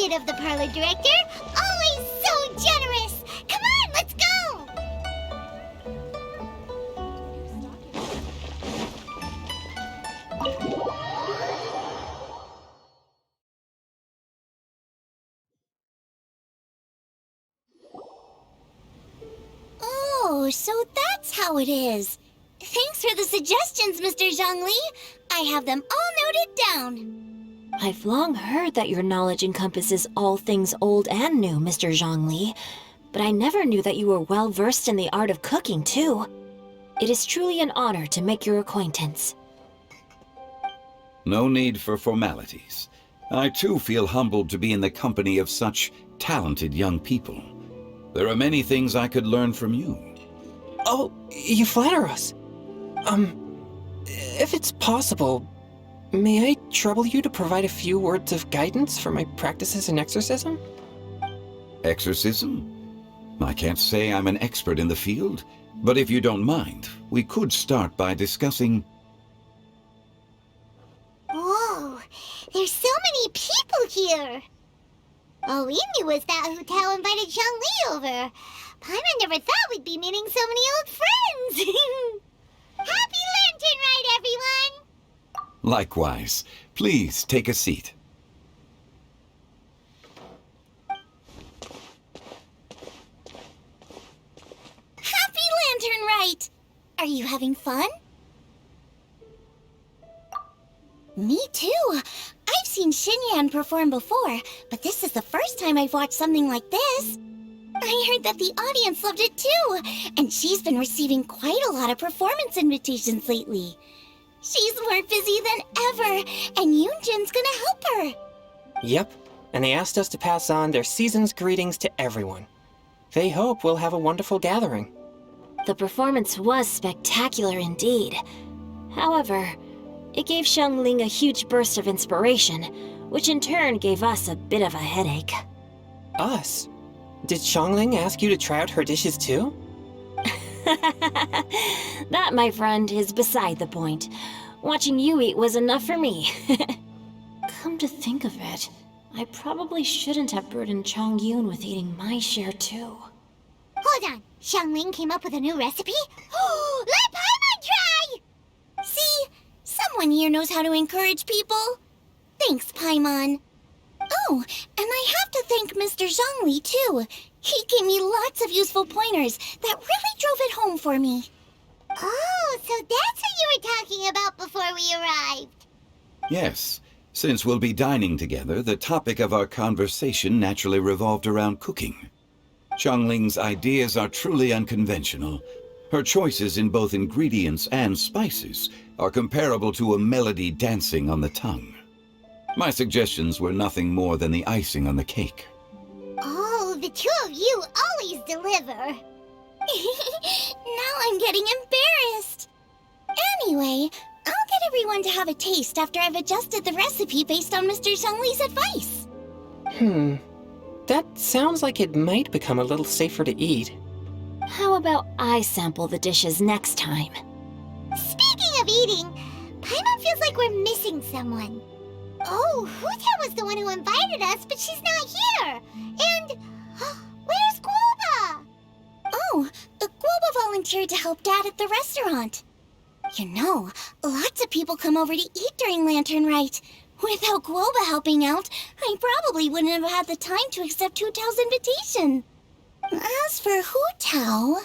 assistant of the parlor director. Always so generous. Come on, let's go. Oh, so that's how it is. Thanks for the suggestions, Mr. Zhongli. I have them all noted down. I've long heard that your knowledge encompasses all things old and new, Mr. Zhongli, but I never knew that you were well versed in the art of cooking, too. It is truly an honor to make your acquaintance. No need for formalities. I too feel humbled to be in the company of such talented young people. There are many things I could learn from you. Oh, you flatter us. If it's possible, may I trouble you to provide a few words of guidance for my practices in exorcism? Exorcism? I can't say I'm an expert in the field, but if you don't mind, we could start by discussing... Whoa, there's so many people here. All we knew was that Hu Tao invited Zhongli over. Paimon never thought we'd be meeting so many old friends. Happy Lantern Ride, everyone! Likewise. Please take a seat. Happy Lantern Ride! Are you having fun? Me too. I've seen Xinyue perform before, but this is the first time I've watched something like this. I heard that the audience loved it too, and she's been receiving quite a lot of performance invitations lately. She's more busy than ever, and Yoonjin's gonna help her. Yep, and they asked us to pass on their season's greetings to everyone. They hope we'll have a wonderful gathering. The performance was spectacular indeed. However, it gave Xiangling a huge burst of inspiration, which in turn gave us a bit of a headache. Us? Did Xiangling ask you to try out her dishes too? That, my friend, is beside the point. Watching you eat was enough for me. Come to think of it, I probably shouldn't have burdened Chongyun with eating my share too. Hold on, Xiangling came up with a new recipe? Let Paimon try! See? Someone here knows how to encourage people. Thanks, Paimon. Oh, and I have to thank Mr. Zhongli, too. He gave me lots of useful pointers that really drove it home for me. Oh, so that's what you were talking about before we arrived. Yes. Since we'll be dining together, the topic of our conversation naturally revolved around cooking. Xiangling's ideas are truly unconventional. Her choices in both ingredients and spices are comparable to a melody dancing on the tongue. My suggestions were nothing more than the icing on the cake. Oh, the two of you always deliver. Now I'm getting embarrassed. Anyway, I'll get everyone to have a taste after I've adjusted the recipe based on Mr. Zhongli's advice. That sounds like it might become a little safer to eat. How about I sample the dishes next time? Speaking of eating, Paimon feels like we're missing someone. Oh, Hu Tao was the one who invited us, but she's not here. And where's Guoba? Oh, Guoba volunteered to help Dad at the restaurant. You know, lots of people come over to eat during Lantern Rite. Without Guoba helping out, I probably wouldn't have had the time to accept Hu Tao's invitation. As for Hu Tao...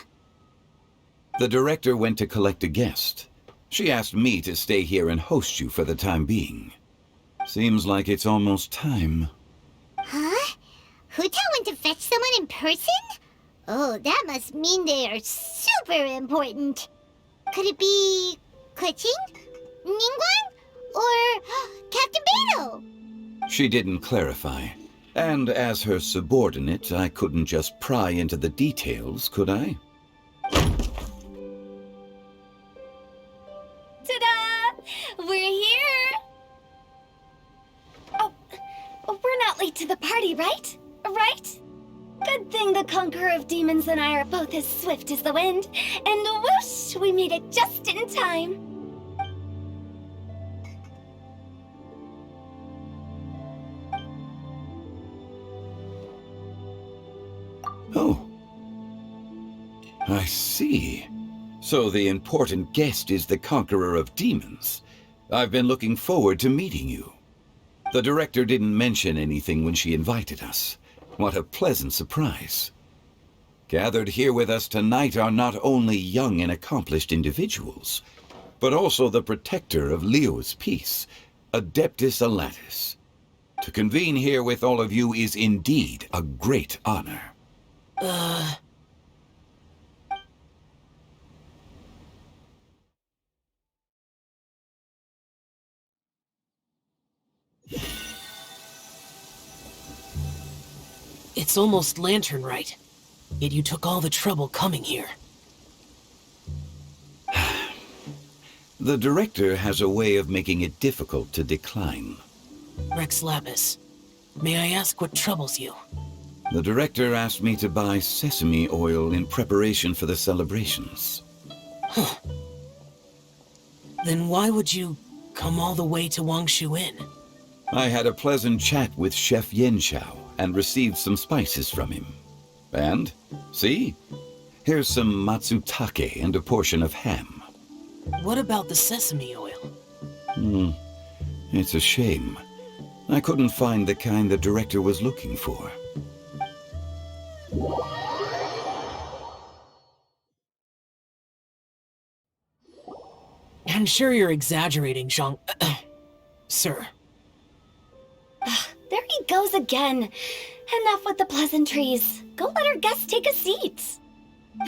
The director went to collect a guest. She asked me to stay here and host you for the time being. Seems like it's almost time. Huh? Hu Tao went to fetch someone in person? Oh, that must mean they are super important. Could it be... Keqing? Ningguang? Or Captain Beto? She didn't clarify. And as her subordinate, I couldn't just pry into the details, could I? Ta-da! We're here! Oh, we're not late to the party, right? Right? Good thing the Conqueror of Demons and I are both as swift as the wind. And whoosh, we made it just in time. Oh. I see. So the important guest is the Conqueror of Demons. I've been looking forward to meeting you. The director didn't mention anything when she invited us. What a pleasant surprise. Gathered here with us tonight are not only young and accomplished individuals, but also the protector of Leo's peace, Adeptus Alatus. To convene here with all of you is indeed a great honor. It's almost lantern right. Yet you took all the trouble coming here. The director has a way of making it difficult to decline. Rex Lapis, may I ask what troubles you? The director asked me to buy sesame oil in preparation for the celebrations. Then why would you come all the way to Wangshu Inn? I had a pleasant chat with Chef Yanchao and received some spices from him. And, see? Here's some matsutake and a portion of ham. What about the sesame oil? It's a shame. I couldn't find the kind the director was looking for. I'm sure you're exaggerating, Zhang... Sir. There he goes again. Enough with the pleasantries. Go let our guests take a seat.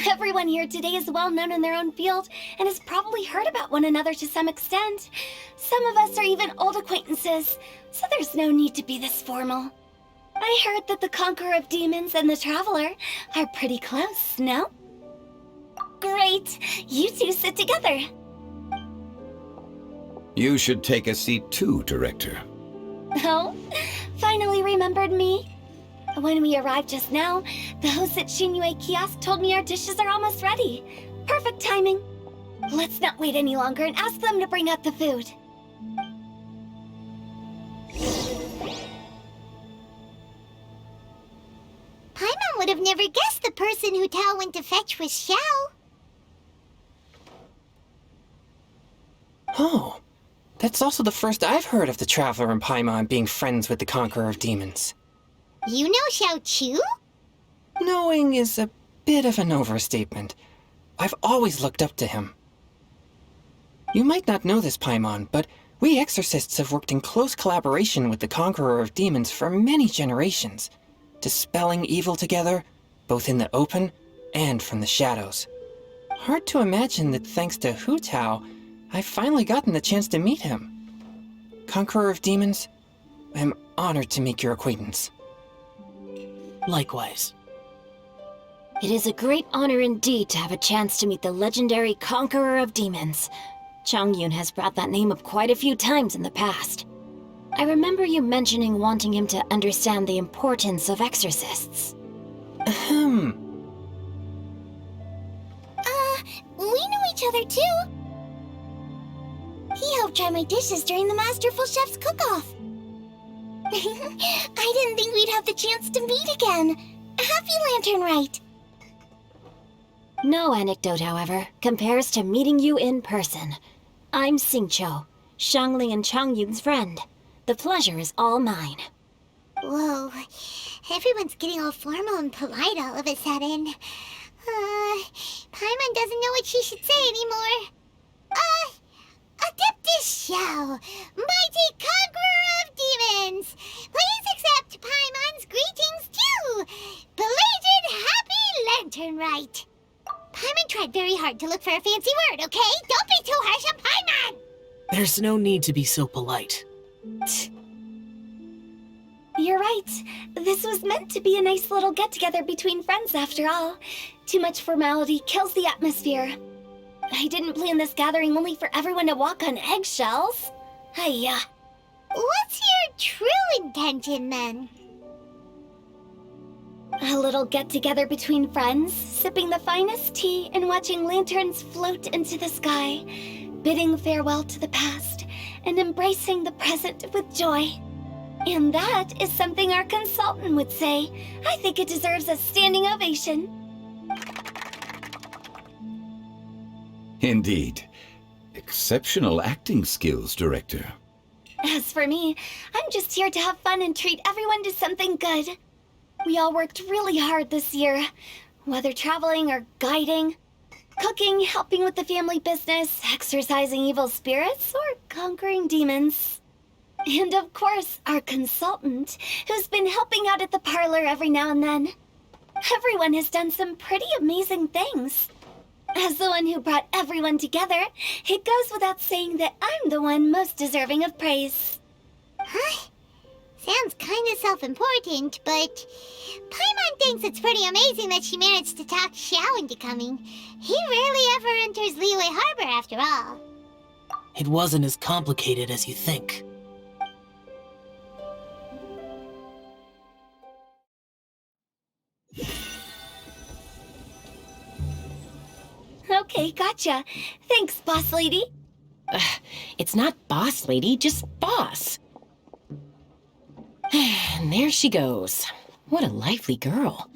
Everyone here today is well known in their own field and has probably heard about one another to some extent. Some of us are even old acquaintances, so there's no need to be this formal. I heard that the Conqueror of Demons and the Traveler are pretty close, no? Great. You two sit together. You should take a seat too, Director. Oh, finally remembered me? When we arrived just now, the host at Xinyue Kiosk told me our dishes are almost ready. Perfect timing. Let's not wait any longer and ask them to bring out the food. Paimon would have never guessed the person Hu Tao went to fetch was Xiao. Oh, that's also the first I've heard of the Traveler and Paimon being friends with the Conqueror of Demons. You know Xiao Chu? Knowing is a bit of an overstatement. I've always looked up to him. You might not know this, Paimon, but we exorcists have worked in close collaboration with the Conqueror of Demons for many generations, dispelling evil together, both in the open and from the shadows. Hard to imagine that thanks to Hu Tao, I've finally gotten the chance to meet him. Conqueror of Demons, I'm honored to make your acquaintance. Likewise. It is a great honor indeed to have a chance to meet the legendary Conqueror of Demons. Changyun has brought that name up quite a few times in the past. I remember you mentioning wanting him to understand the importance of exorcists. Ahem. We know each other too. He helped try my dishes during the Masterful Chef's cook-off. I didn't think we'd have the chance to meet again. Happy Lantern Rite. No anecdote, however, compares to meeting you in person. I'm Xingqiu, Shangli and Changyun's friend. The pleasure is all mine. Whoa, everyone's getting all formal and polite all of a sudden. Paimon doesn't know what she should say anymore. Adeptus Xiao, mighty Conqueror of Demons, please accept Paimon's greetings too. Belated Happy Lantern Rite. Paimon tried very hard to look for a fancy word, okay? Don't be too harsh on Paimon! There's no need to be so polite. You're right. This was meant to be a nice little get-together between friends after all. Too much formality kills the atmosphere. I didn't plan this gathering only for everyone to walk on eggshells. Hiya. What's your true intention, then? A little get-together between friends, sipping the finest tea and watching lanterns float into the sky, bidding farewell to the past and embracing the present with joy. And that is something our consultant would say. I think it deserves a standing ovation. Indeed. Exceptional acting skills, Director. As for me, I'm just here to have fun and treat everyone to something good. We all worked really hard this year, whether traveling or guiding, cooking, helping with the family business, exorcising evil spirits, or conquering demons. And of course, our consultant, who's been helping out at the parlor every now and then. Everyone has done some pretty amazing things. As the one who brought everyone together, it goes without saying that I'm the one most deserving of praise. Huh? Sounds kind of self-important, but Paimon thinks it's pretty amazing that she managed to talk Xiao into coming. He rarely ever enters Liyue Harbor after all. It wasn't as complicated as you think. Okay, gotcha. Thanks, boss lady. It's not boss lady, just boss. And there she goes. What a lively girl.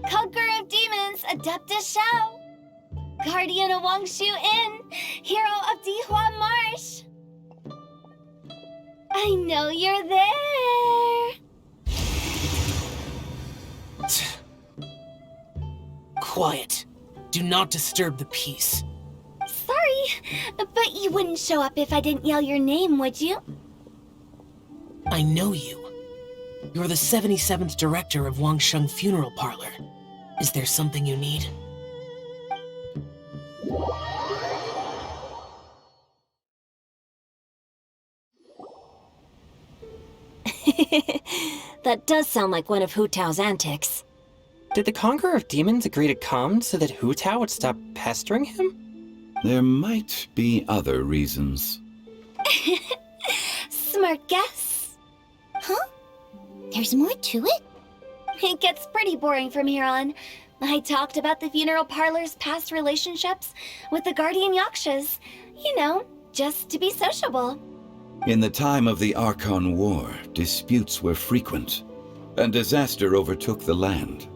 Conqueror of demons, Adeptus Xiao. Guardian of Wangshu Inn, hero of Dihua Marsh. I know you're there. Quiet. Do not disturb the peace. Sorry, but you wouldn't show up if I didn't yell your name, would you? I know you. You're the 77th director of Wangsheng Funeral Parlor. Is there something you need? That does sound like one of Hu Tao's antics. Did the Conqueror of Demons agree to come so that Hu Tao would stop pestering him? There might be other reasons. Smart guess. Huh? There's more to it? It gets pretty boring from here on. I talked about the funeral parlor's past relationships with the guardian yakshas. You know, just to be sociable. In the time of the Archon War, disputes were frequent, and disaster overtook the land.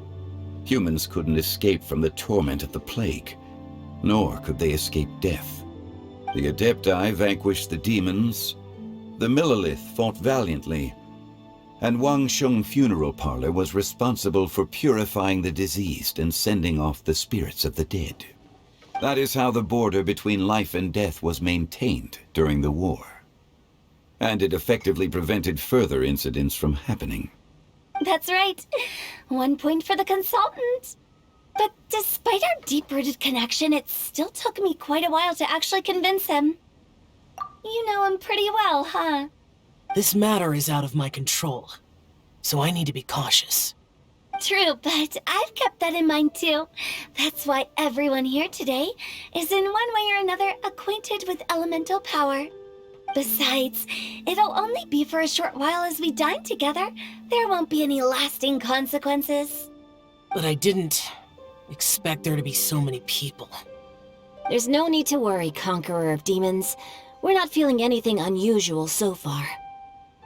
Humans couldn't escape from the torment of the plague, nor could they escape death. The Adepti vanquished the demons, the Millelith fought valiantly, and Wangsheng Funeral Parlor was responsible for purifying the diseased and sending off the spirits of the dead. That is how the border between life and death was maintained during the war. And it effectively prevented further incidents from happening. That's right. 1 point for the consultant. But despite our deep-rooted connection, it still took me quite a while to actually convince him. You know him pretty well, huh? This matter is out of my control, so I need to be cautious. True, but I've kept that in mind too. That's why everyone here today is in one way or another acquainted with elemental power. Besides, it'll only be for a short while as we dine together. There won't be any lasting consequences. But I didn't expect there to be so many people. There's no need to worry, Conqueror of Demons. We're not feeling anything unusual so far.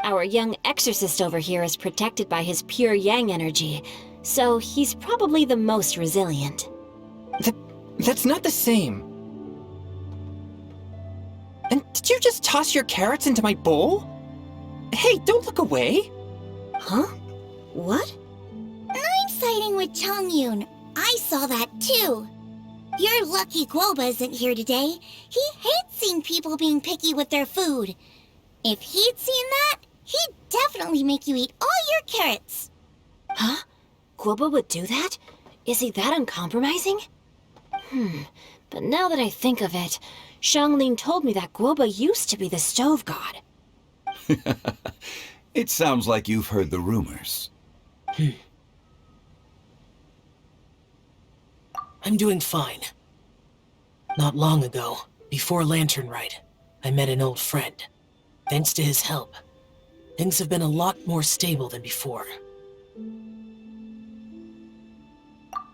Our young exorcist over here is protected by his pure yang energy, so he's probably the most resilient. That's not the same. And did you just toss your carrots into my bowl? Hey, don't look away! Huh? What? I'm siding with Chongyun. I saw that too. You're lucky Guoba isn't here today. He hates seeing people being picky with their food. If he'd seen that, he'd definitely make you eat all your carrots. Huh? Guoba would do that? Is he that uncompromising? But now that I think of it, Xiangling told me that Guoba used to be the stove god. It sounds like you've heard the rumors. I'm doing fine. Not long ago, before Lantern Rite, I met an old friend. Thanks to his help, things have been a lot more stable than before.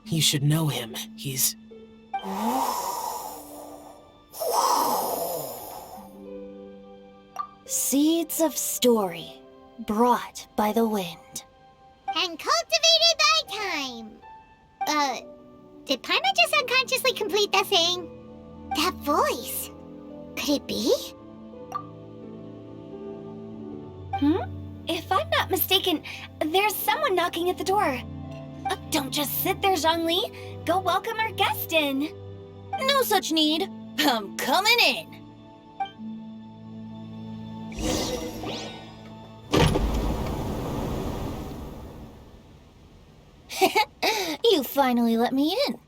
You should know him. He's... Seeds of Story. brought by the wind. And cultivated by time. Did Paimon just unconsciously complete that thing? That voice. Could it be? If I'm not mistaken, there's someone knocking at the door. Don't just sit there, Zhongli. Go welcome our guest in. No such need. I'm coming in. You finally let me in.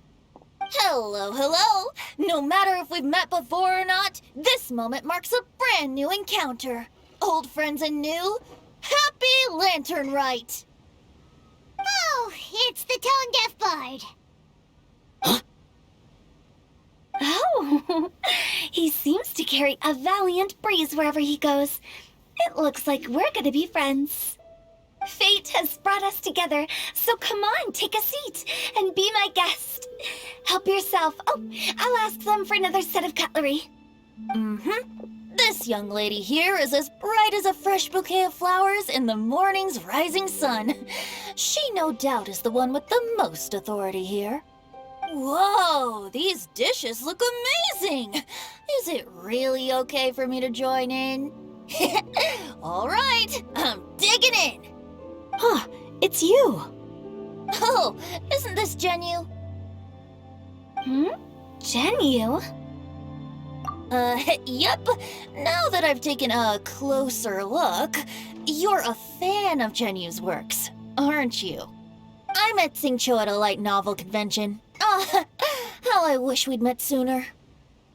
Hello, hello. No matter if we've met before or not, this moment marks a brand new encounter. Old friends and new, happy Lantern Rite. Oh, it's the tone-deaf bard. Oh, he seems to carry a valiant breeze wherever he goes. It looks like we're gonna be friends. Fate has brought us together, so come on, take a seat and be my guest. Help yourself. Oh, I'll ask them for another set of cutlery. This young lady here is as bright as a fresh bouquet of flowers in the morning's rising sun. She no doubt is the one with the most authority here. Whoa, these dishes look amazing! Is it really okay for me to join in? All right, I'm digging in. Huh, it's you. Oh, isn't this Xinyue? Xinyue? Yep. Now that I've taken a closer look, you're a fan of Xinyue's works, aren't you? I met Xingqiu at a light novel convention. How I wish we'd met sooner.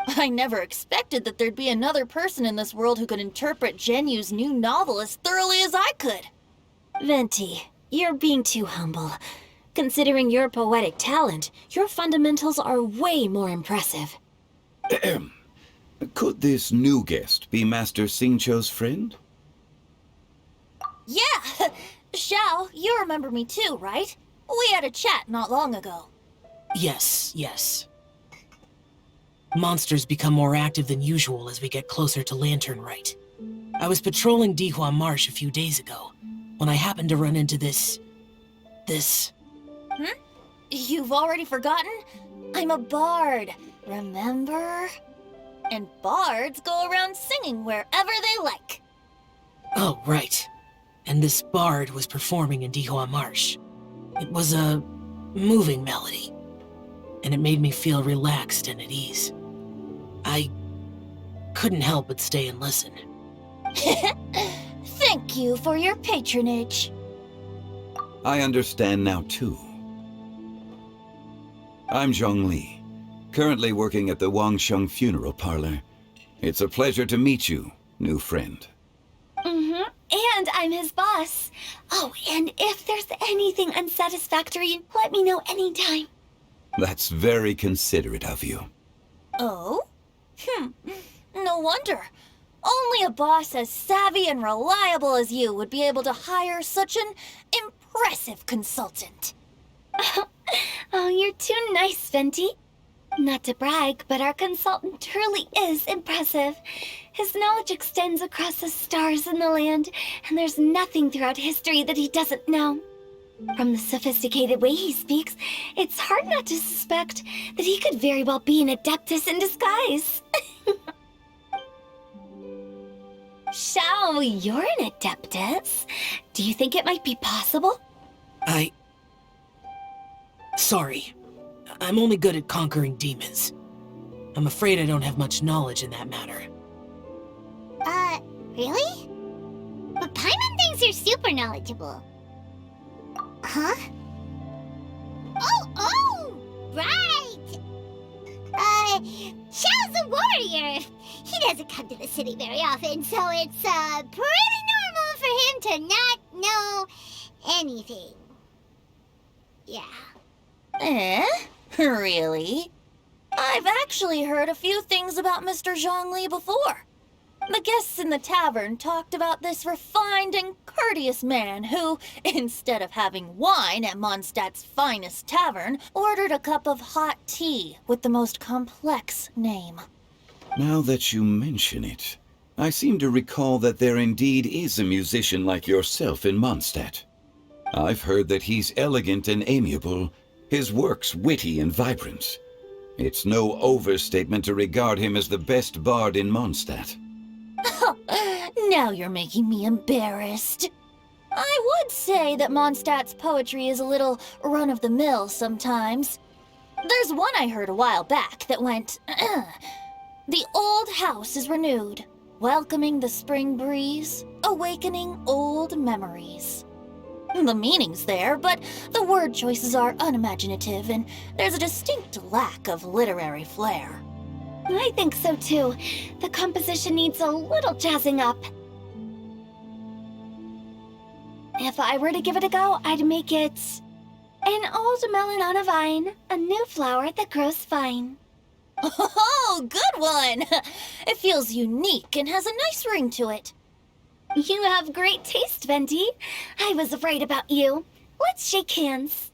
I never expected that there'd be another person in this world who could interpret Xinyue's new novel as thoroughly as I could. Venti, you're being too humble. Considering your poetic talent, your fundamentals are way more impressive. Could this new guest be Master Xingqiu's friend? Yeah! Xiao, you remember me too, right? We had a chat not long ago. Yes. Monsters become more active than usual as we get closer to Lantern Rite. I was patrolling Dihua Marsh a few days ago, when I happened to run into this... You've already forgotten? I'm a bard, remember? And bards go around singing wherever they like. Oh, right. And this bard was performing in Dihua Marsh. It was a moving melody, and it made me feel relaxed and at ease. I couldn't help but stay and listen. Thank you for your patronage. I understand now, too. I'm Zhongli, currently working at the Wangsheng Funeral Parlor. It's a pleasure to meet you, new friend. And I'm his boss. Oh, and if there's anything unsatisfactory, let me know anytime. That's very considerate of you. Oh? No wonder. Only a boss as savvy and reliable as you would be able to hire such an impressive consultant. Oh, you're too nice, Venti. Not to brag, but our consultant truly is impressive. His knowledge extends across the stars and the land, and there's nothing throughout history that he doesn't know. From the sophisticated way he speaks, it's hard not to suspect that he could very well be an adeptus in disguise. Xiao, you're an adeptus. Do you think it might be possible? Sorry. I'm only good at conquering demons. I'm afraid I don't have much knowledge in that matter. Really? But Paimon thinks you're super knowledgeable. Huh? Oh, right! Xiao's a warrior. He doesn't come to the city very often, so it's, pretty normal for him to not know anything. Yeah. Really? I've actually heard a few things about Mr. Zhongli before. The guests in the tavern talked about this refined and courteous man who, instead of having wine at Mondstadt's finest tavern, ordered a cup of hot tea with the most complex name. Now that you mention it, I seem to recall that there indeed is a musician like yourself in Mondstadt. I've heard that he's elegant and amiable, his works witty and vibrant. It's no overstatement to regard him as the best bard in Mondstadt. Now you're making me embarrassed. I would say that Mondstadt's poetry is a little run-of-the-mill sometimes. There's one I heard a while back that went, "The old house is renewed, welcoming the spring breeze, awakening old memories." The meaning's there, but the word choices are unimaginative, and there's a distinct lack of literary flair. I think so too. The composition needs a little jazzing up. If I were to give it a go, I'd make it an old melon on a vine, a new flower that grows fine. Oh, good one! It feels unique and has a nice ring to it. You have great taste, Venti. I was right about you. Let's shake hands.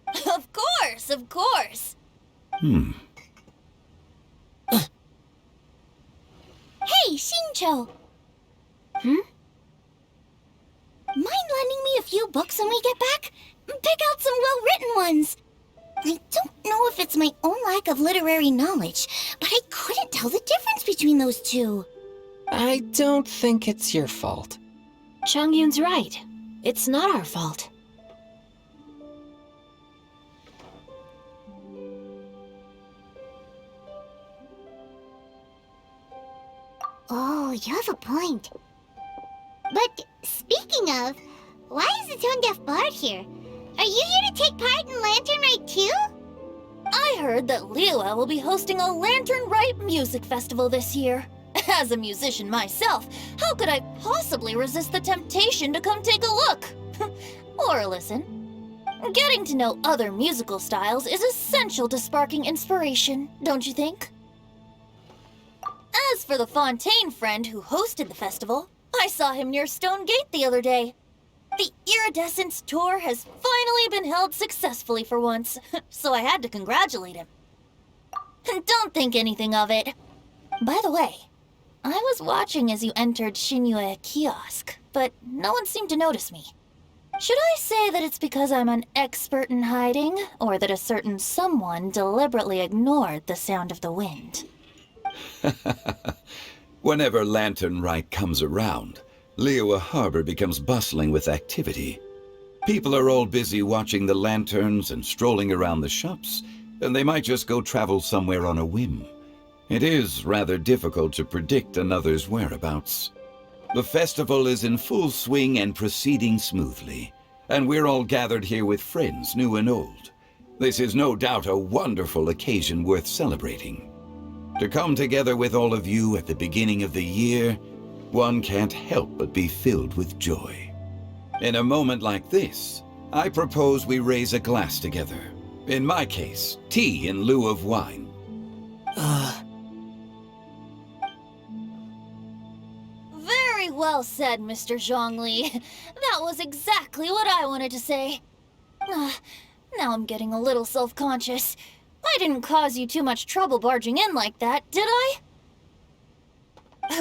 Of course, of course. Hey, Shincho! Mind lending me a few books when we get back? Pick out some well-written ones. I don't know if it's my own lack of literary knowledge, but I couldn't tell the difference between those two. I don't think it's your fault. Chongyun's right. It's not our fault. Oh, you have a point. But speaking of, why is the tone-deaf bard here? Are you here to take part in Lantern Rite too? I heard that Liyue will be hosting a Lantern Rite music festival this year. As a musician myself, how could I possibly resist the temptation to come take a look? Or listen. Getting to know other musical styles is essential to sparking inspiration, don't you think? As for the Fontaine friend who hosted the festival, I saw him near Stone Gate the other day. The Iridescence tour has finally been held successfully for once, so I had to congratulate him. Don't think anything of it. By the way, I was watching as you entered Xinyue Kiosk, but no one seemed to notice me. Should I say that it's because I'm an expert in hiding, or that a certain someone deliberately ignored the sound of the wind? Whenever Lantern Rite comes around, Liyue Harbor becomes bustling with activity. People are all busy watching the lanterns and strolling around the shops, and they might just go travel somewhere on a whim. It is rather difficult to predict another's whereabouts. The festival is in full swing and proceeding smoothly, and we're all gathered here with friends, new and old. This is no doubt a wonderful occasion worth celebrating. To come together with all of you at the beginning of the year, one can't help but be filled with joy. In a moment like this, I propose we raise a glass together. In my case, tea in lieu of wine. Very well said, Mr. Zhongli. That was exactly what I wanted to say. Now I'm getting a little self-conscious. I didn't cause you too much trouble barging in like that, did I?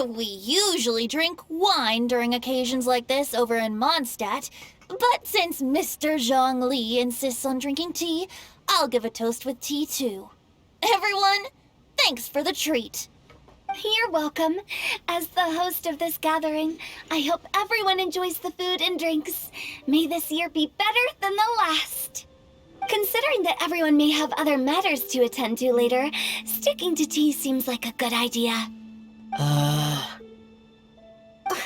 We usually drink wine during occasions like this over in Mondstadt, but since Mr. Zhongli insists on drinking tea, I'll give a toast with tea too. Everyone, thanks for the treat. You're welcome. As the host of this gathering, I hope everyone enjoys the food and drinks. May this year be better than the last. Considering that everyone may have other matters to attend to later, sticking to tea seems like a good idea. All of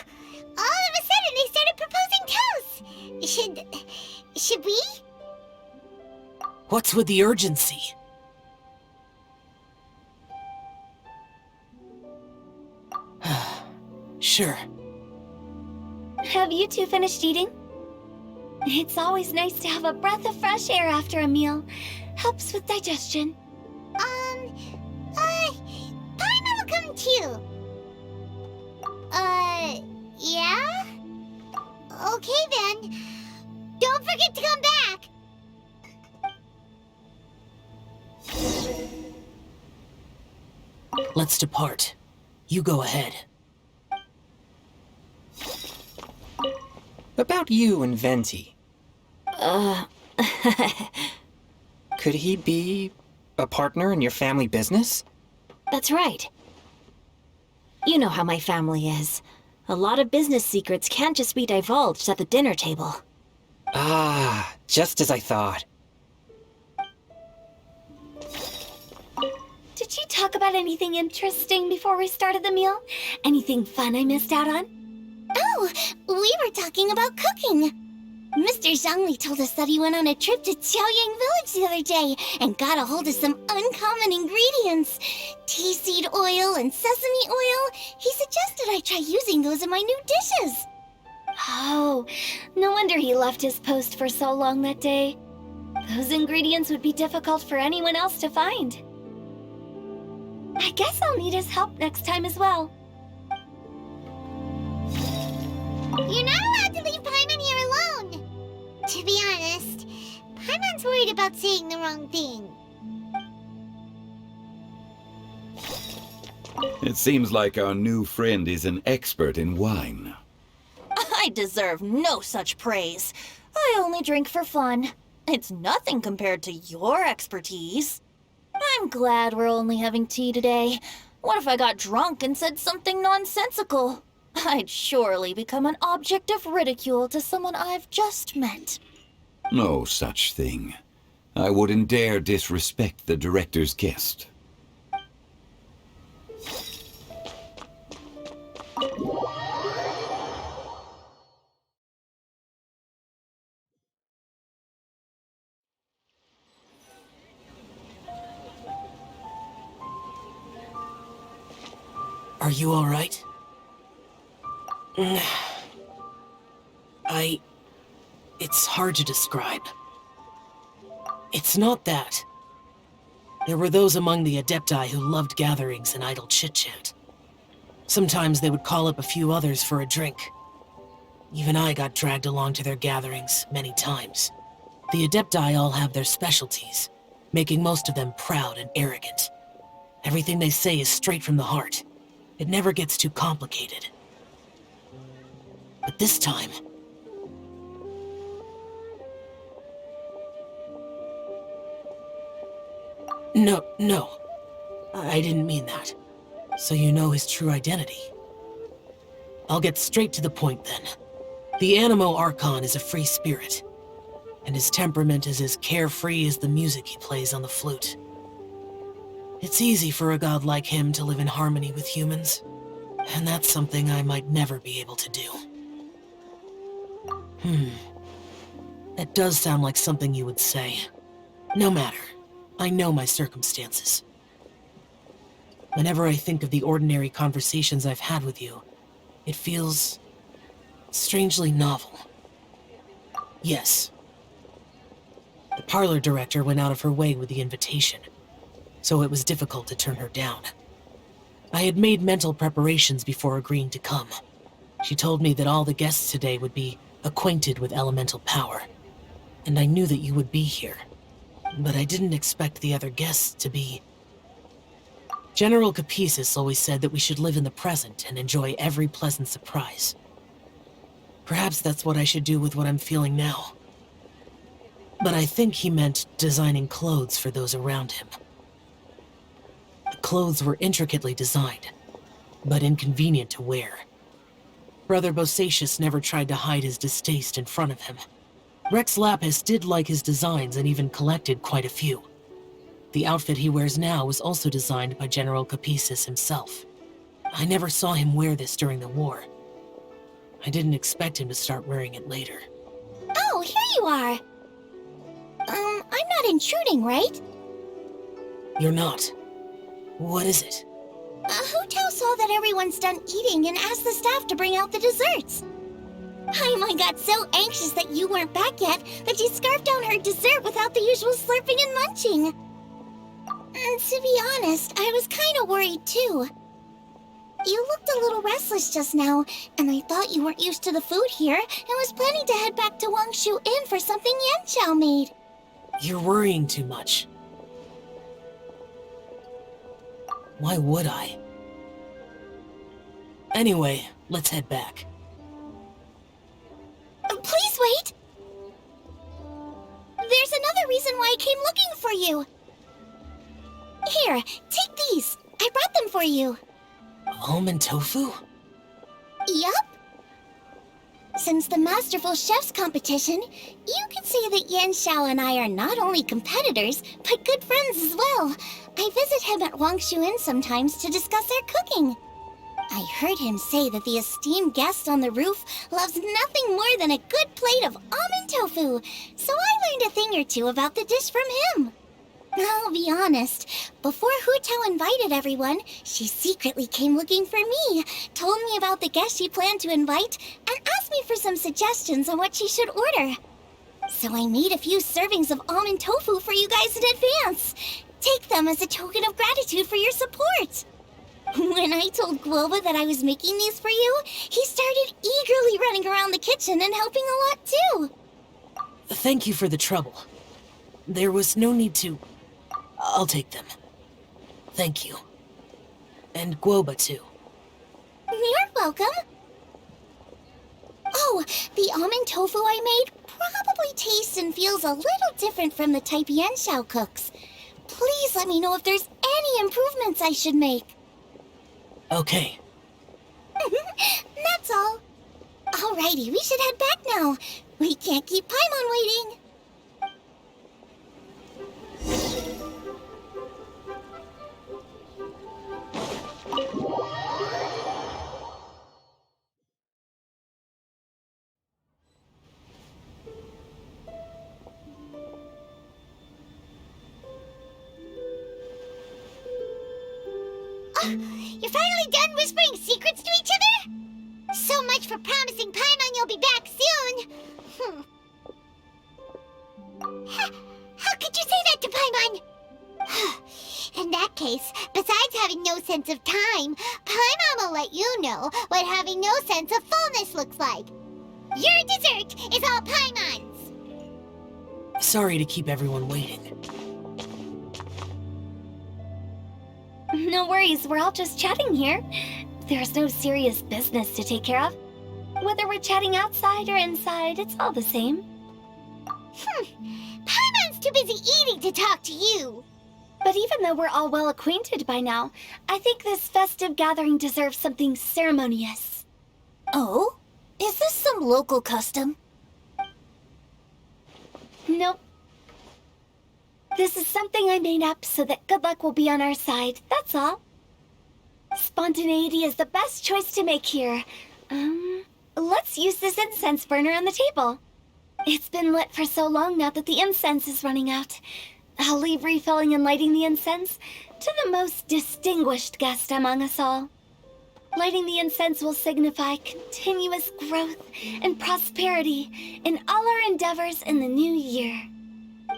a sudden, they started proposing toasts. Should we? What's with the urgency? Sure. Have you two finished eating? It's always nice to have a breath of fresh air after a meal. Helps with digestion. Paimon will come too. Yeah? Okay then. Don't forget to come back. Let's depart. You go ahead. About you and Venti. Could he be a partner in your family business? That's right. You know how my family is. A lot of business secrets can't just be divulged at the dinner table. Ah, just as I thought. Did you talk about anything interesting before we started the meal? Anything fun I missed out on? Oh, we were talking about cooking. Mr. Zhongli told us that he went on a trip to Xiaoyang Village the other day and got a hold of some uncommon ingredients. Tea seed oil and sesame oil. He suggested I try using those in my new dishes. Oh, no wonder he left his post for so long that day. Those ingredients would be difficult for anyone else to find. I guess I'll need his help next time as well. You're not allowed to leave Paimon here alone. To be honest, Paimon's worried about saying the wrong thing. It seems like our new friend is an expert in wine. I deserve no such praise. I only drink for fun. It's nothing compared to your expertise. I'm glad we're only having tea today. What if I got drunk and said something nonsensical? I'd surely become an object of ridicule to someone I've just met. No such thing. I wouldn't dare disrespect the director's guest. Are you all right? It's hard to describe. It's not that. There were those among the Adepti who loved gatherings and idle chit-chat. Sometimes they would call up a few others for a drink. Even I got dragged along to their gatherings many times. The Adepti all have their specialties, making most of them proud and arrogant. Everything they say is straight from the heart. It never gets too complicated. But this time... No. I didn't mean that. So you know his true identity. I'll get straight to the point then. The Animo Archon is a free spirit, and his temperament is as carefree as the music he plays on the flute. It's easy for a god like him to live in harmony with humans, and that's something I might never be able to do. That does sound like something you would say. No matter. I know my circumstances. Whenever I think of the ordinary conversations I've had with you, it feels strangely novel. Yes. The parlor director went out of her way with the invitation, so it was difficult to turn her down. I had made mental preparations before agreeing to come. She told me that all the guests today would be acquainted with elemental power, and I knew that you would be here. But I didn't expect the other guests to be... General Capisis always said that we should live in the present and enjoy every pleasant surprise. Perhaps that's what I should do with what I'm feeling now. But I think he meant designing clothes for those around him. The clothes were intricately designed, but inconvenient to wear. Brother Bosacius never tried to hide his distaste in front of him. Rex Lapis did like his designs and even collected quite a few. The outfit he wears now was also designed by General Capisis himself. I never saw him wear this during the war. I didn't expect him to start wearing it later. Oh, here you are. I'm not intruding, right? You're not. What is it? Hu Tao saw that everyone's done eating and asked the staff to bring out the desserts. Paimon got so anxious that you weren't back yet that she scarfed down her dessert without the usual slurping and munching. To be honest, I was kind of worried too. You looked a little restless just now, and I thought you weren't used to the food here and was planning to head back to Wangshu Inn for something Yanqiao made. You're worrying too much. Why would I? Anyway, let's head back. Please wait! There's another reason why I came looking for you. Here, take these. I brought them for you. Almond tofu? Yup. Since the Masterful Chef's competition, you could say that Yan Xiao and I are not only competitors, but good friends as well. I visit him at Wangshu Inn sometimes to discuss our cooking. I heard him say that the esteemed guest on the roof loves nothing more than a good plate of almond tofu, so I learned a thing or two about the dish from him. I'll be honest, before Hu Tao invited everyone, she secretly came looking for me, told me about the guest she planned to invite, and asked me for some suggestions on what she should order. So I made a few servings of almond tofu for you guys in advance. Take them as a token of gratitude for your support. When I told Guoba that I was making these for you, he started eagerly running around the kitchen and helping a lot too. Thank you for the trouble. There was no need to... I'll take them. Thank you. And Guoba too. You're welcome. Oh, the almond tofu I made probably tastes and feels a little different from the type Yan Xiao cooks. Please let me know if there's any improvements I should make. Okay. That's all. Alrighty, we should head back now. We can't keep Paimon waiting. You're finally done whispering secrets to each other? So much for promising Paimon you'll be back soon. How could you say that to Paimon? In that case, besides having no sense of time, Paimon will let you know what having no sense of fullness looks like. Your dessert is all Paimon's. Sorry to keep everyone waiting. No worries, we're all just chatting here. There's no serious business to take care of. Whether we're chatting outside or inside, it's all the same. Paimon's too busy eating to talk to you. But even though we're all well acquainted by now, I think this festive gathering deserves something ceremonious. Oh? Is this some local custom? Nope. This is something I made up so that good luck will be on our side, that's all. Spontaneity is the best choice to make here. Let's use this incense burner on the table. It's been lit for so long now that the incense is running out. I'll leave refilling and lighting the incense to the most distinguished guest among us all. Lighting the incense will signify continuous growth and prosperity in all our endeavors in the new year.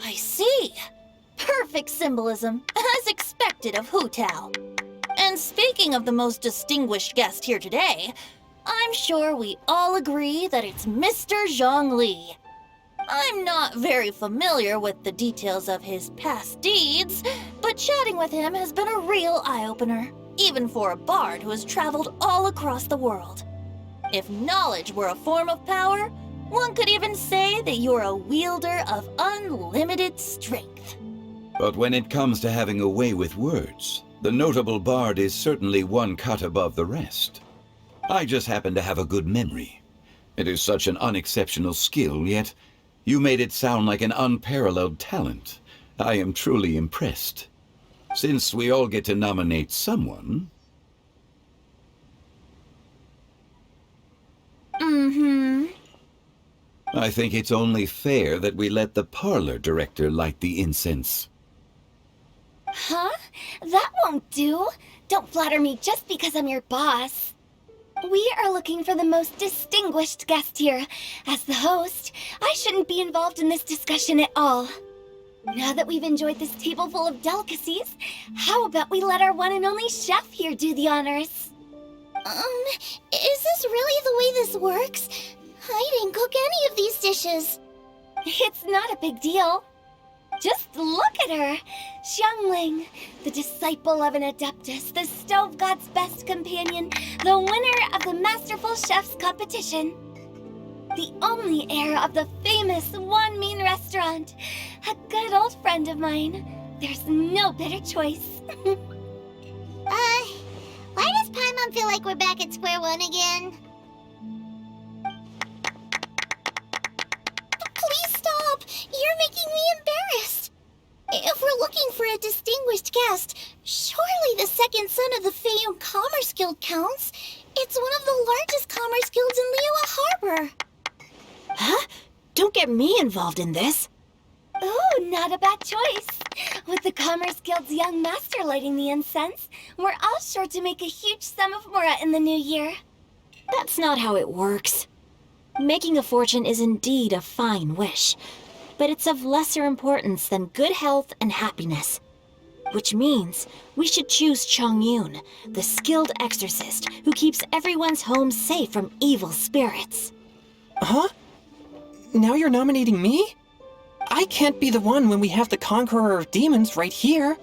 I see. Perfect symbolism, as expected of Hu Tao. And speaking of the most distinguished guest here today, I'm sure we all agree that it's Mr. Zhongli. I'm not very familiar with the details of his past deeds, but chatting with him has been a real eye-opener, even for a bard who has traveled all across the world. If knowledge were a form of power, one could even say that you're a wielder of unlimited strength. But when it comes to having a way with words, the notable bard is certainly one cut above the rest. I just happen to have a good memory. It is such an unexceptional skill, yet you made it sound like an unparalleled talent. I am truly impressed. Since we all get to nominate someone... I think it's only fair that we let the parlor director light the incense. Huh? That won't do. Don't flatter me just because I'm your boss. We are looking for the most distinguished guest here. As the host, I shouldn't be involved in this discussion at all. Now that we've enjoyed this table full of delicacies, how about we let our one and only chef here do the honors? Is this really the way this works? I didn't cook any of these dishes. It's not a big deal. Just look at her! Xiangling, the disciple of an Adeptus, the Stove God's best companion, the winner of the Masterful Chef's competition. The only heir of the famous One Mean restaurant. A good old friend of mine. There's no better choice. Why does Paimon feel like we're back at square one again? Please stop! You're making me embarrassed. If we're looking for a distinguished guest, surely the second son of the Feiyun Commerce Guild counts. It's one of the largest commerce guilds in Liyue Harbor. Huh? Don't get me involved in this. Ooh, not a bad choice. With the Commerce Guild's young master lighting the incense, we're all sure to make a huge sum of mora in the new year. That's not how it works. Making a fortune is indeed a fine wish, but it's of lesser importance than good health and happiness. Which means we should choose Chongyun, the skilled exorcist who keeps everyone's home safe from evil spirits. Huh? Now you're nominating me? I can't be the one when we have the Conqueror of Demons right here.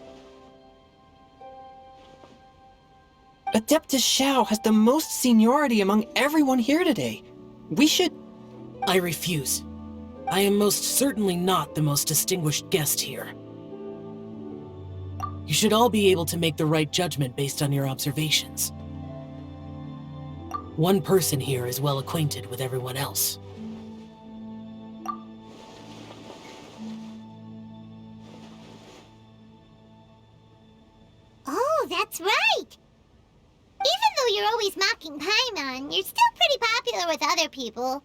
Adeptus Xiao has the most seniority among everyone here today. We should... I refuse. I am most certainly not the most distinguished guest here. You should all be able to make the right judgment based on your observations. One person here is well acquainted with everyone else. Oh, that's right! Even though you're always mocking Paimon, you're still pretty popular with other people.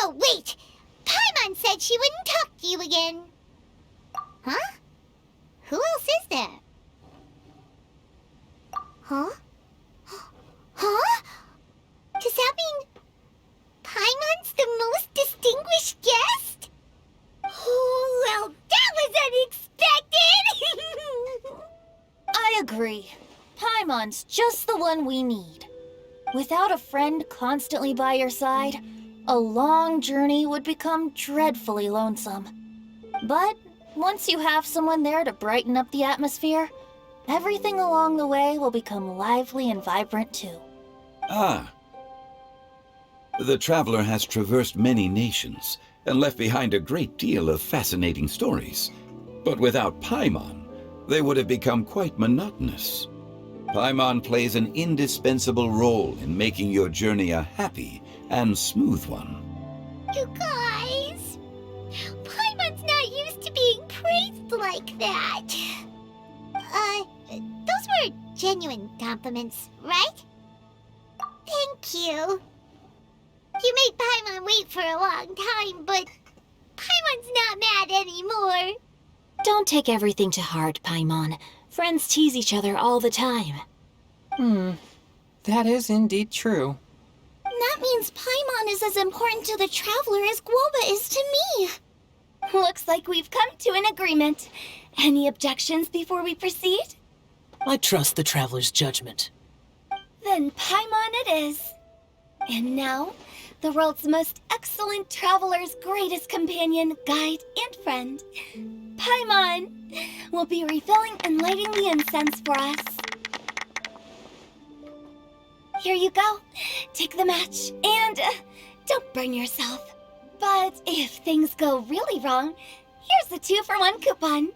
No, wait! Paimon said she wouldn't talk to you again. Huh? Who else is there? Huh? Huh? Does that mean Paimon's the most distinguished guest? Oh, well, that was unexpected! I agree. Paimon's just the one we need. Without a friend constantly by your side, a long journey would become dreadfully lonesome. But once you have someone there to brighten up the atmosphere, everything along the way will become lively and vibrant too. Ah. The traveler has traversed many nations and left behind a great deal of fascinating stories. But without Paimon, they would have become quite monotonous. Paimon plays an indispensable role in making your journey a happy and smooth one. You guys, Paimon's not used to being praised like that. Those were genuine compliments, right? Thank you. You made Paimon wait for a long time, but Paimon's not mad anymore. Don't take everything to heart, Paimon. Friends tease each other all the time. That is indeed true. That means Paimon is as important to the traveler as Guoba is to me. Looks like we've come to an agreement. Any objections before we proceed? I trust the traveler's judgment. Then Paimon it is. And now, the world's most excellent traveler's greatest companion, guide, and friend, Paimon, will be refilling and lighting the incense for us. Here you go. Take the match, and don't burn yourself. But if things go really wrong, here's the 2-for-1 coupon.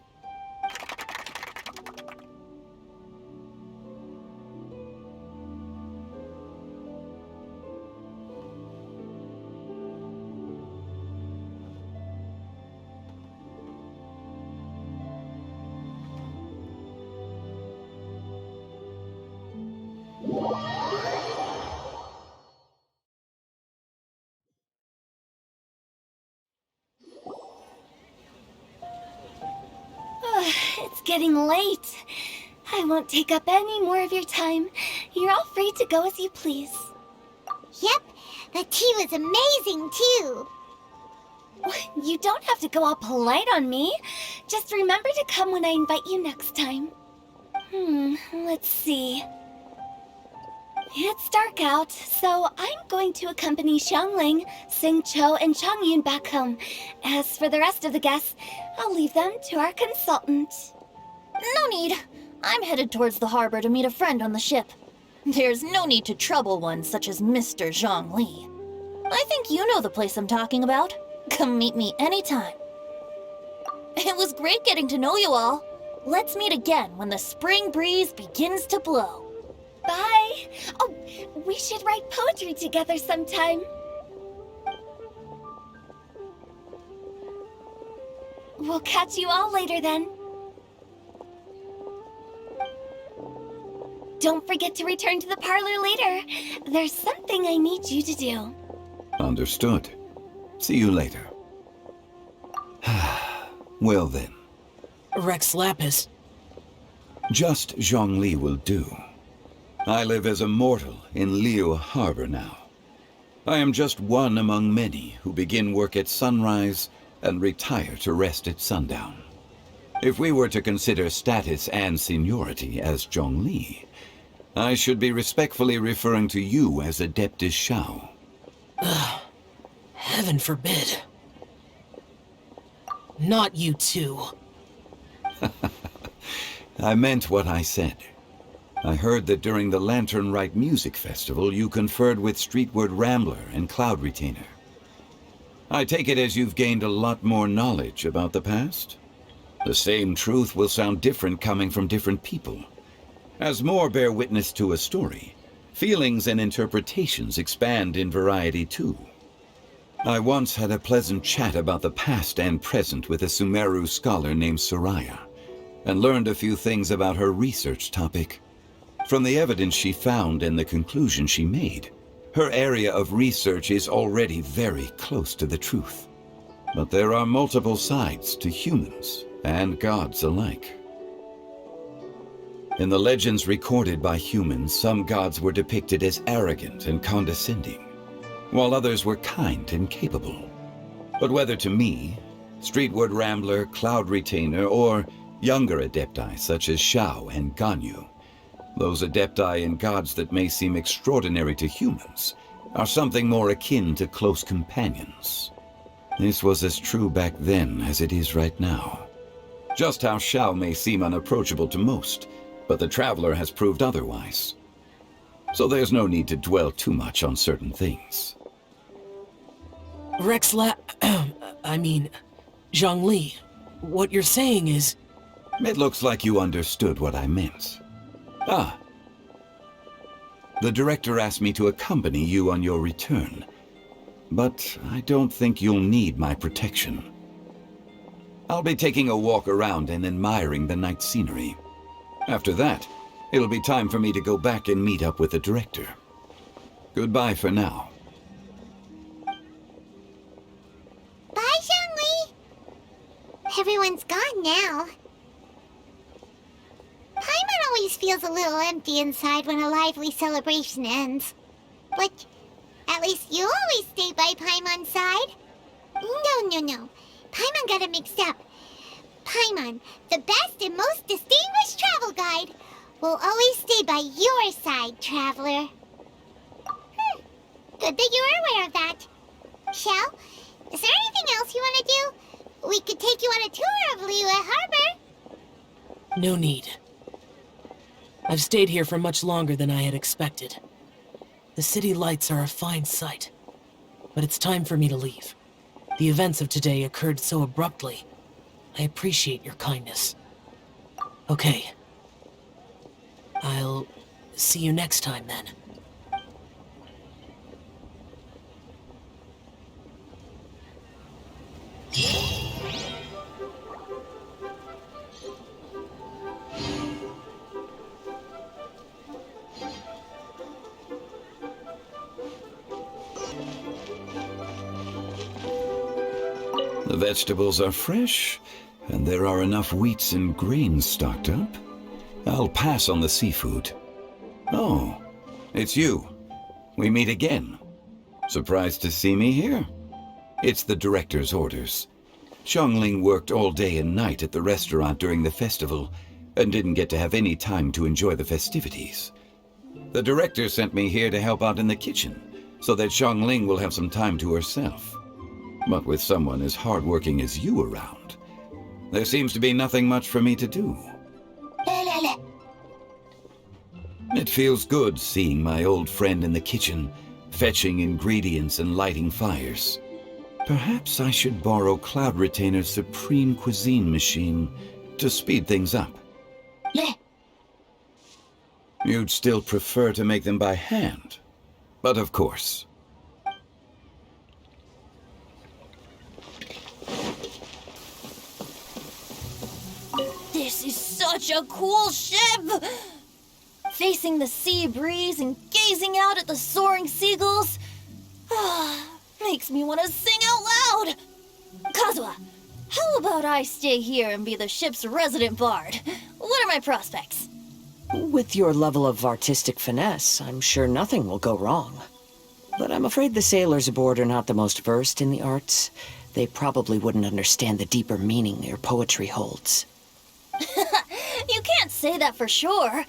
It's getting late. I won't take up any more of your time. You're all free to go as you please. Yep, the tea was amazing too. You don't have to go all polite on me. Just remember to come when I invite you next time. Let's see. It's dark out, so I'm going to accompany Xiangling, Xingqiu, and Chongyun back home. As for the rest of the guests, I'll leave them to our consultant. No need. I'm headed towards the harbor to meet a friend on the ship. There's no need to trouble one such as Mr. Zhongli. I think you know the place I'm talking about. Come meet me anytime. It was great getting to know you all. Let's meet again when the spring breeze begins to blow. Bye! Oh, we should write poetry together sometime. We'll catch you all later then. Don't forget to return to the parlor later. There's something I need you to do. Understood. See you later. Well then. Rex Lapis. Just Zhongli will do. I live as a mortal in Liu Harbor now. I am just one among many who begin work at sunrise and retire to rest at sundown. If we were to consider status and seniority as Zhongli, I should be respectfully referring to you as Adeptus Shao. Heaven forbid. Not you too. I meant what I said. I heard that during the Lantern Rite Music Festival, you conferred with Streetward Rambler and Cloud Retainer. I take it as you've gained a lot more knowledge about the past? The same truth will sound different coming from different people. As more bear witness to a story, feelings and interpretations expand in variety too. I once had a pleasant chat about the past and present with a Sumeru scholar named Soraya, and learned a few things about her research topic. From the evidence she found and the conclusion she made, her area of research is already very close to the truth. But there are multiple sides to humans and gods alike. In the legends recorded by humans, some gods were depicted as arrogant and condescending, while others were kind and capable. But whether to me, Streetward Rambler, Cloud Retainer, or younger adepti such as Shao and Ganyu, those adepti and gods that may seem extraordinary to humans are something more akin to close companions. This was as true back then as it is right now. Just how Shao may seem unapproachable to most, but the Traveler has proved otherwise. So there's no need to dwell too much on certain things. Zhongli, what you're saying is... It looks like you understood what I meant. Ah. The director asked me to accompany you on your return, but I don't think you'll need my protection. I'll be taking a walk around and admiring the night scenery. After that, it'll be time for me to go back and meet up with the director. Goodbye for now. Bye, Xiangli! Everyone's gone now. Paimon always feels a little empty inside when a lively celebration ends. But at least you always stay by Paimon's side. No. Paimon got it mixed up. Paimon, the best and most distinguished travel guide, will always stay by your side, Traveler. Good that you were aware of that. Shell, is there anything else you want to do? We could take you on a tour of Liyue Harbor. No need. I've stayed here for much longer than I had expected. The city lights are a fine sight, but it's time for me to leave. The events of today occurred so abruptly. I appreciate your kindness. Okay. I'll see you next time then. The vegetables are fresh, and there are enough wheats and grains stocked up. I'll pass on the seafood. Oh, it's you. We meet again. Surprised to see me here? It's the director's orders. Xiangling worked all day and night at the restaurant during the festival, and didn't get to have any time to enjoy the festivities. The director sent me here to help out in the kitchen, so that Xiangling will have some time to herself. But with someone as hardworking as you around, there seems to be nothing much for me to do. It feels good seeing my old friend in the kitchen, fetching ingredients and lighting fires. Perhaps I should borrow Cloud Retainer's Supreme Cuisine machine to speed things up. You'd still prefer to make them by hand, but of course. This is such a cool ship! Facing the sea breeze and gazing out at the soaring seagulls, makes me want to sing out loud! Kazuha, how about I stay here and be the ship's resident bard? What are my prospects? With your level of artistic finesse, I'm sure nothing will go wrong. But I'm afraid the sailors aboard are not the most versed in the arts. They probably wouldn't understand the deeper meaning your poetry holds. You can't say that for sure.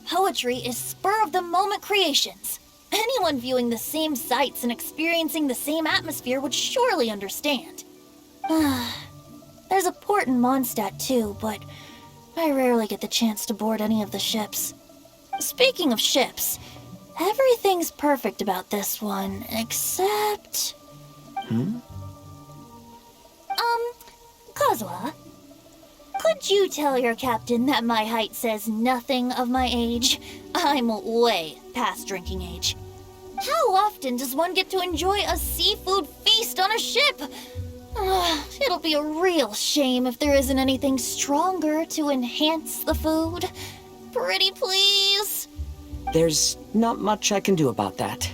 Poetry is spur-of-the-moment creations. Anyone viewing the same sights and experiencing the same atmosphere would surely understand. There's a port in Mondstadt too, but I rarely get the chance to board any of the ships. Speaking of ships, everything's perfect about this one, except... Kazuha, could you tell your captain that my height says nothing of my age? I'm way past drinking age. How often does one get to enjoy a seafood feast on a ship? It'll be a real shame if there isn't anything stronger to enhance the food. Pretty please? There's not much I can do about that.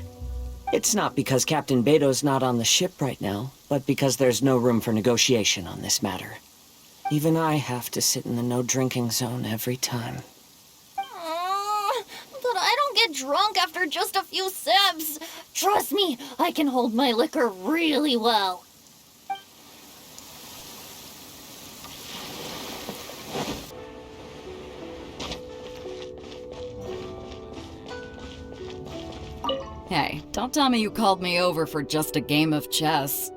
It's not because Captain Beto's not on the ship right now, but because there's no room for negotiation on this matter. Even I have to sit in the no-drinking zone every time. But I don't get drunk after just a few sips. Trust me, I can hold my liquor really well. Hey, don't tell me you called me over for just a game of chess.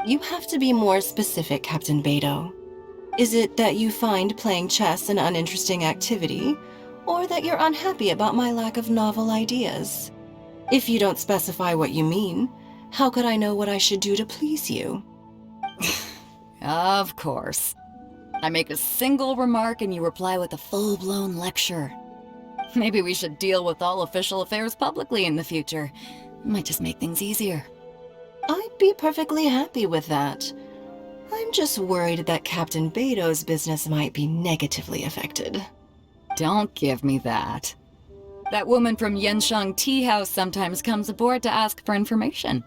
You have to be more specific, Captain Beto. Is it that you find playing chess an uninteresting activity, or that you're unhappy about my lack of novel ideas? If you don't specify what you mean, how could I know what I should do to please you? Of course. I make a single remark and you reply with a full-blown lecture. Maybe we should deal with all official affairs publicly in the future. Might just make things easier. I'd be perfectly happy with that. I'm just worried that Captain Beto's business might be negatively affected. Don't give me that. That woman from Yenshang Tea House sometimes comes aboard to ask for information.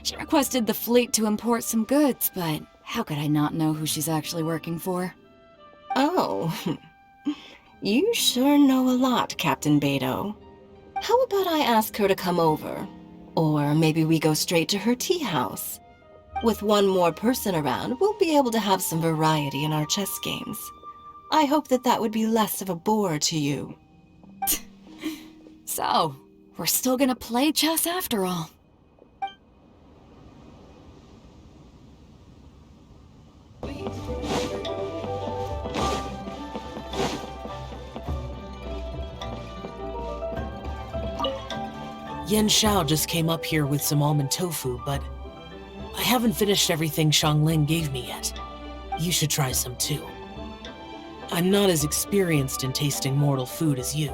She requested the fleet to import some goods, but how could I not know who she's actually working for? Oh, you sure know a lot, Captain Beto. How about I ask her to come over? Or maybe we go straight to her tea house. With one more person around, we'll be able to have some variety in our chess games. I hope that would be less of a bore to you. So, we're still gonna play chess after all. Yen Xiao just came up here with some almond tofu, but I haven't finished everything Xiangling gave me yet. You should try some too. I'm not as experienced in tasting mortal food as you,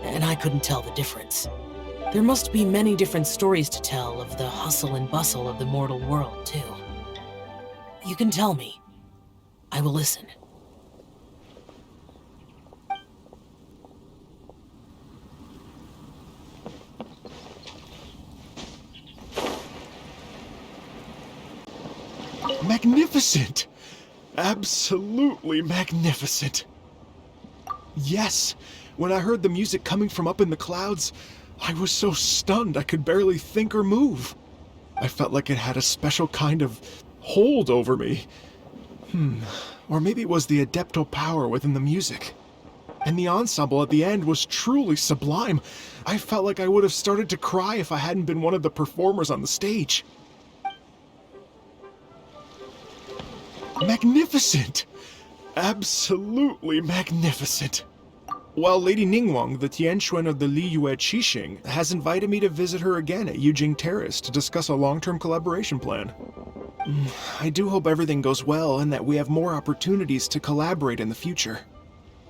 and I couldn't tell the difference. There must be many different stories to tell of the hustle and bustle of the mortal world, too. You can tell me. I will listen. Magnificent! Absolutely magnificent! Yes, when I heard the music coming from up in the clouds, I was so stunned I could barely think or move. I felt like it had a special kind of hold over me. Or maybe it was the adeptal power within the music. And the ensemble at the end was truly sublime. I felt like I would have started to cry if I hadn't been one of the performers on the stage. Magnificent! Absolutely magnificent. While Lady Ningguang, the Tianquan of the Liyue Qixing, has invited me to visit her again at Yujing Terrace to discuss a long-term collaboration plan. I do hope everything goes well and that we have more opportunities to collaborate in the future.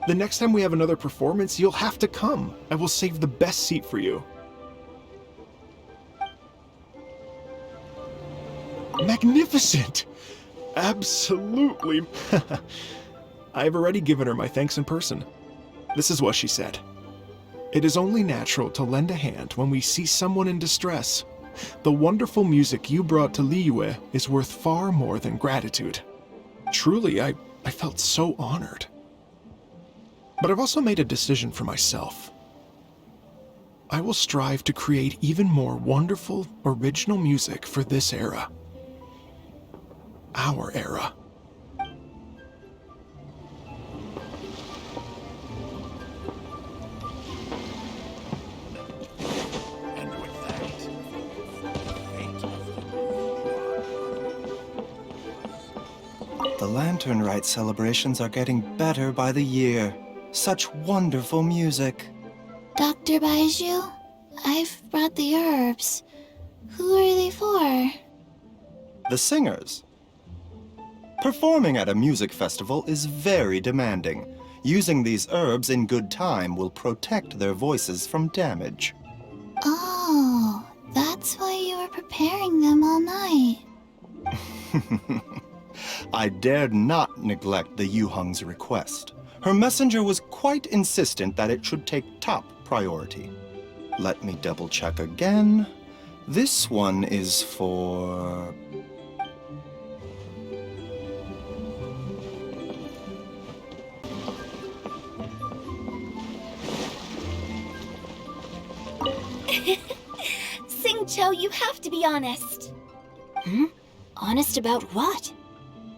The next time we have another performance, you'll have to come. I will save the best seat for you. Magnificent! Absolutely. I've already given her my thanks in person. This is what she said. It is only natural to lend a hand when we see someone in distress. The wonderful music you brought to Liyue is worth far more than gratitude. Truly, I felt so honored. But I've also made a decision for myself. I will strive to create even more wonderful, original music for this era. Our era. The Lantern Rite celebrations are getting better by the year. Such wonderful music. Dr. Baiju, I've brought the herbs. Who are they for? The singers. Performing at a music festival is very demanding. Using these herbs in good time will protect their voices from damage. Oh, that's why you were preparing them all night. I dared not neglect the Yuheng's request. Her messenger was quite insistent that it should take top priority. Let me double check again. This one is for... Xingqiu, you have to be honest. Honest about what?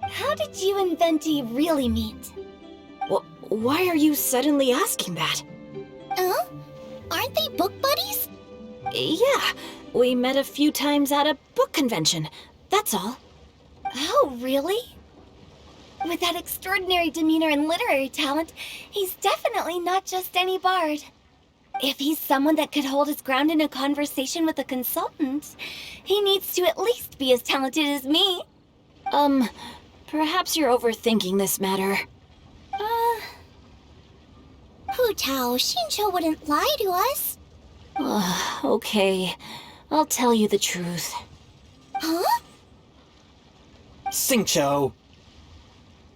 How did you and Venti really meet? Why are you suddenly asking that? Aren't they book buddies? Yeah, we met a few times at a book convention. That's all. Oh, really? With that extraordinary demeanor and literary talent, he's definitely not just any bard. If he's someone that could hold his ground in a conversation with a consultant, he needs to at least be as talented as me. Perhaps you're overthinking this matter. Hu Tao, Xingqiu wouldn't lie to us. Okay. I'll tell you the truth. Huh? Xingqiu!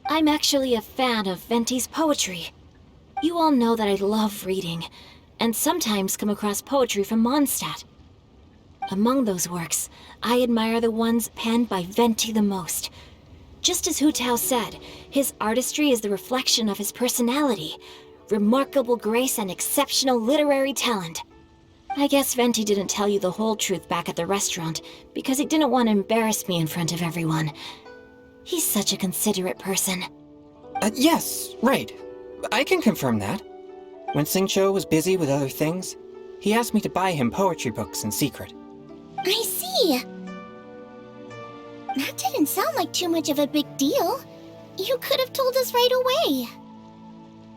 I'm actually a fan of Venti's poetry. You all know that I love reading, and sometimes come across poetry from Mondstadt. Among those works, I admire the ones penned by Venti the most. Just as Hu Tao said, his artistry is the reflection of his personality, remarkable grace and exceptional literary talent. I guess Venti didn't tell you the whole truth back at the restaurant because he didn't want to embarrass me in front of everyone. He's such a considerate person. Yes, right. I can confirm that. When Xingqiu was busy with other things, he asked me to buy him poetry books in secret. I see. That didn't sound like too much of a big deal. You could have told us right away.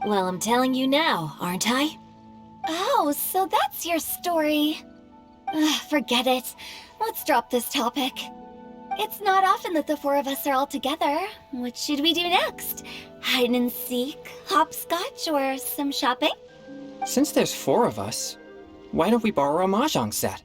Well, I'm telling you now, aren't I? Oh, so that's your story. Forget it. Let's drop this topic. It's not often that the four of us are all together. What should we do next? Hide and seek, hopscotch, or some shopping? Since there's 4 of us, why don't we borrow a mahjong set?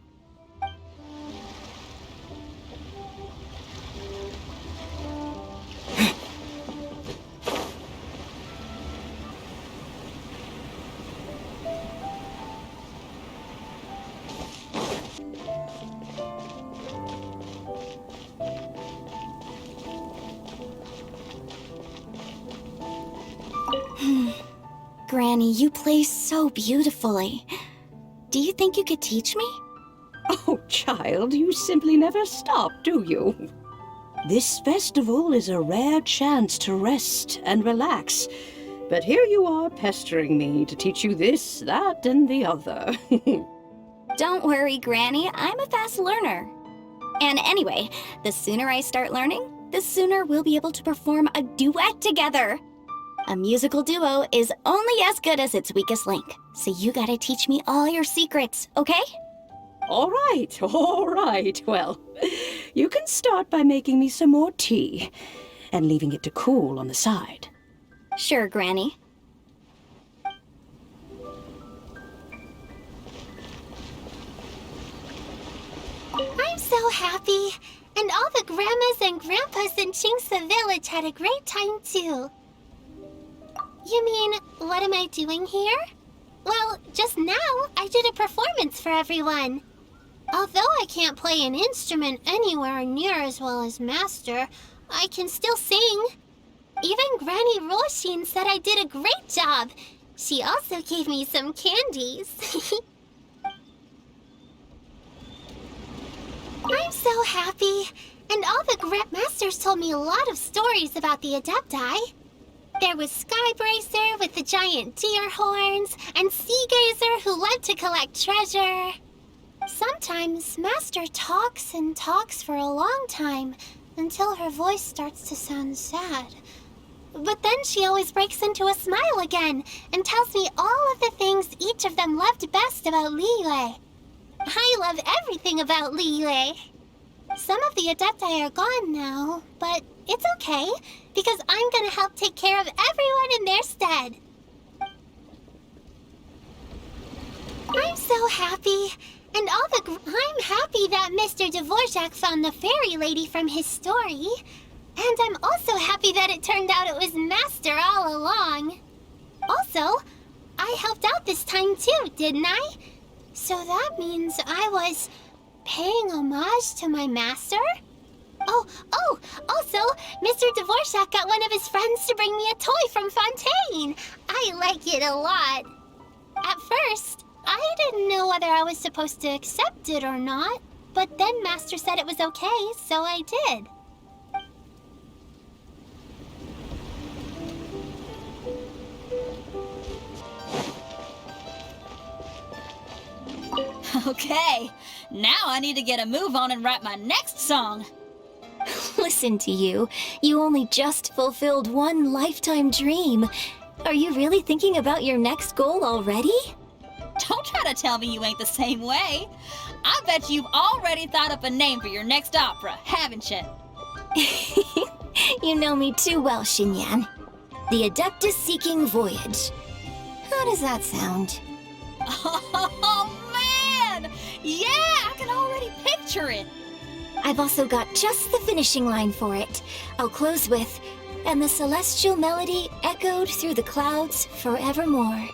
Granny, you play so beautifully. Do you think you could teach me? Oh, child, you simply never stop, do you? This festival is a rare chance to rest and relax. But here you are pestering me to teach you this, that, and the other. Don't worry, Granny. I'm a fast learner. And anyway, the sooner I start learning, the sooner we'll be able to perform a duet together. A musical duo is only as good as its weakest link. So you gotta teach me all your secrets, okay? All right. Well, you can start by making me some more tea and leaving it to cool on the side. Sure, Granny. I'm so happy. And all the grandmas and grandpas in Chingsa village had a great time too. You mean, what am I doing here? Well, just now, I did a performance for everyone. Although I can't play an instrument anywhere near as well as Master, I can still sing. Even Granny Roshin said I did a great job. She also gave me some candies. I'm so happy. And all the Grandmasters told me a lot of stories about the Adepti. There was Skybracer with the giant deer horns, and Seagazer who loved to collect treasure. Sometimes Master talks and talks for a long time, until her voice starts to sound sad. But then she always breaks into a smile again, and tells me all of the things each of them loved best about Liyue. I love everything about Liyue. Some of the Adepti are gone now, but it's okay, because I'm gonna help take care of everyone in their stead. I'm so happy, and I'm happy that Mr. Dvorak found the fairy lady from his story. And I'm also happy that it turned out it was Master all along. Also, I helped out this time too, didn't I? So that means I was paying homage to my master? Oh, also, Mr. Dvorak got one of his friends to bring me a toy from Fontaine. I like it a lot. At first, I didn't know whether I was supposed to accept it or not, but then Master said it was okay, so I did. Okay, now I need to get a move on and write my next song. Listen to you. You only just fulfilled one lifetime dream. Are you really thinking about your next goal already? Don't try to tell me you ain't the same way. I bet you've already thought up a name for your next opera, haven't you? You know me too well, Xinyan. The Adeptus-Seeking Voyage. How does that sound? Oh, man! Yeah, I can already picture it. I've also got just the finishing line for it. I'll close with, "And the celestial melody echoed through the clouds forevermore."